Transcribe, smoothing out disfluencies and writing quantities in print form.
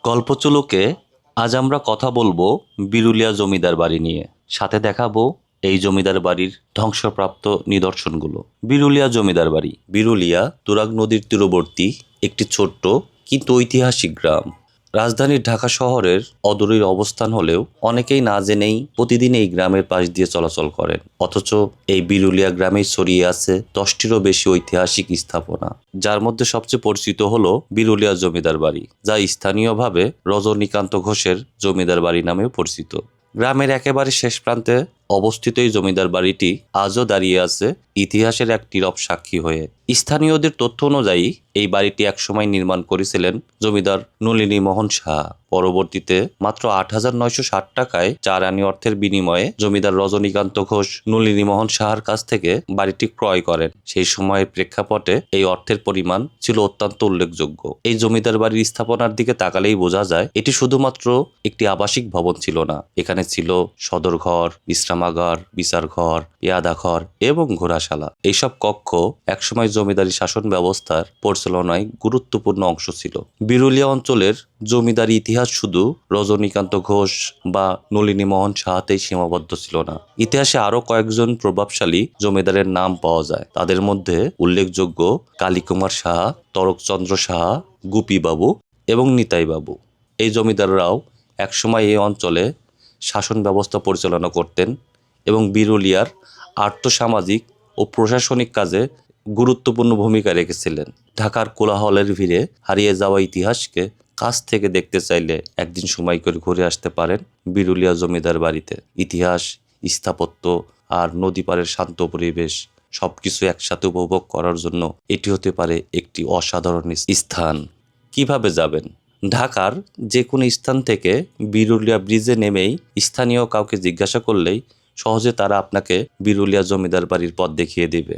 গল্পচুলোকে আজ আমরা কথা বলবো বিরুলিয়া জমিদার বাড়ি নিয়ে। সাথে দেখাবো এই জমিদার বাড়ির ধ্বংসপ্রাপ্ত নিদর্শনগুলো। বিরুলিয়া জমিদার বাড়ি। বিরুলিয়া তুরাগ নদীর তীরবর্তী একটি ছোট্ট কিন্তু ঐতিহাসিক গ্রাম। রাজধানী ঢাকা শহরের অদূরে অবস্থান হলেও অনেকেই না জেনেই প্রতিদিন এই গ্রামের পাশ দিয়ে চলাচল করেন। অথচ এই বিরুলিয়া গ্রামেই ছড়িয়ে আছে 10টিরও বেশি ঐতিহাসিক স্থাপনা, যার মধ্যে সবচেয়ে পরিচিত হলো বিরুলিয়া জমিদার বাড়ি, যা স্থানীয়ভাবে রজনীকান্ত ঘোষের জমিদার বাড়ি নামেও পরিচিত। গ্রামের একেবারে শেষ প্রান্তে অবস্থিত এই জমিদার বাড়িটি আজও দাঁড়িয়ে আছে ইতিহাসের এক নীরব সাক্ষী হয়ে। স্থানীয়দের তথ্য অনুযায়ী এই বাড়িটি একসময় নির্মাণ করেছিলেন জমিদার নলিনী মোহন সাহা। পরবর্তীতে মাত্র 8,960 টাকায় চার আনি অর্থের বিনিময়ে জমিদার রজনীকান্ত ঘোষ নলিনী মোহন সাহার কাছ থেকে বাড়িটি ক্রয় করেন। সেই সময়ের প্রেক্ষাপটে এই অর্থের পরিমাণ ছিল অত্যন্ত উল্লেখযোগ্য। এই জমিদার বাড়ির স্থাপনার দিকে তাকালেই বোঝা যায় এটি শুধুমাত্র একটি আবাসিক ভবন ছিল না, এখানে ছিল সদরঘর, বিশ্রামাগার, বিচারঘর, পেয়াদাঘর এবং ঘোড়াশালা। এইসব কক্ষ একসময় জমিদারি শাসন ব্যবস্থার পরিচালনায় গুরুত্বপূর্ণ অংশ ছিল। বিরুলিয়া অঞ্চলের জমিদারি ইতিহাস শুধু রজনীকান্ত ঘোষ বা নলিনী মোহন সাহাতেই সীমাবদ্ধ ছিল না। ইতিহাসে আরো কয়েকজন প্রভাবশালী জমিদারের নাম পাওয়া যায়। তাদের মধ্যে উল্লেখযোগ্য কালীকুমার সাহা, তরকচন্দ্র সাহা, গুপিবাবু এবং নিতাই বাবু। এই জমিদাররাও একসময় এই অঞ্চলে শাসন ব্যবস্থা পরিচালনা করতেন এবং বিরুলিয়ার আর্থসামাজিক ও প্রশাসনিক কাজে গুরুত্বপূর্ণ ভূমিকা রেখেছিলেন। ঢাকার কোলাহলের ভিড়ে হারিয়ে যাওয়া ইতিহাসকে কাছ থেকে দেখতে চাইলে একদিন সময় করে ঘুরে আসতে পারেন বিরুলিয়া জমিদার বাড়িতে। ইতিহাস, স্থাপত্য আর নদী পাড়ের শান্ত পরিবেশ সবকিছু একসাথে উপভোগ করার জন্য এটি হতে পারে একটি অসাধারণ স্থান। কিভাবে যাবেন? ঢাকার যে কোনো স্থান থেকে বিরুলিয়া ব্রিজে নেমেই স্থানীয় কাউকে জিজ্ঞাসা করলেই সহজে তারা আপনাকে বিরুলিয়া জমিদার বাড়ির পথ দেখিয়ে দেবে।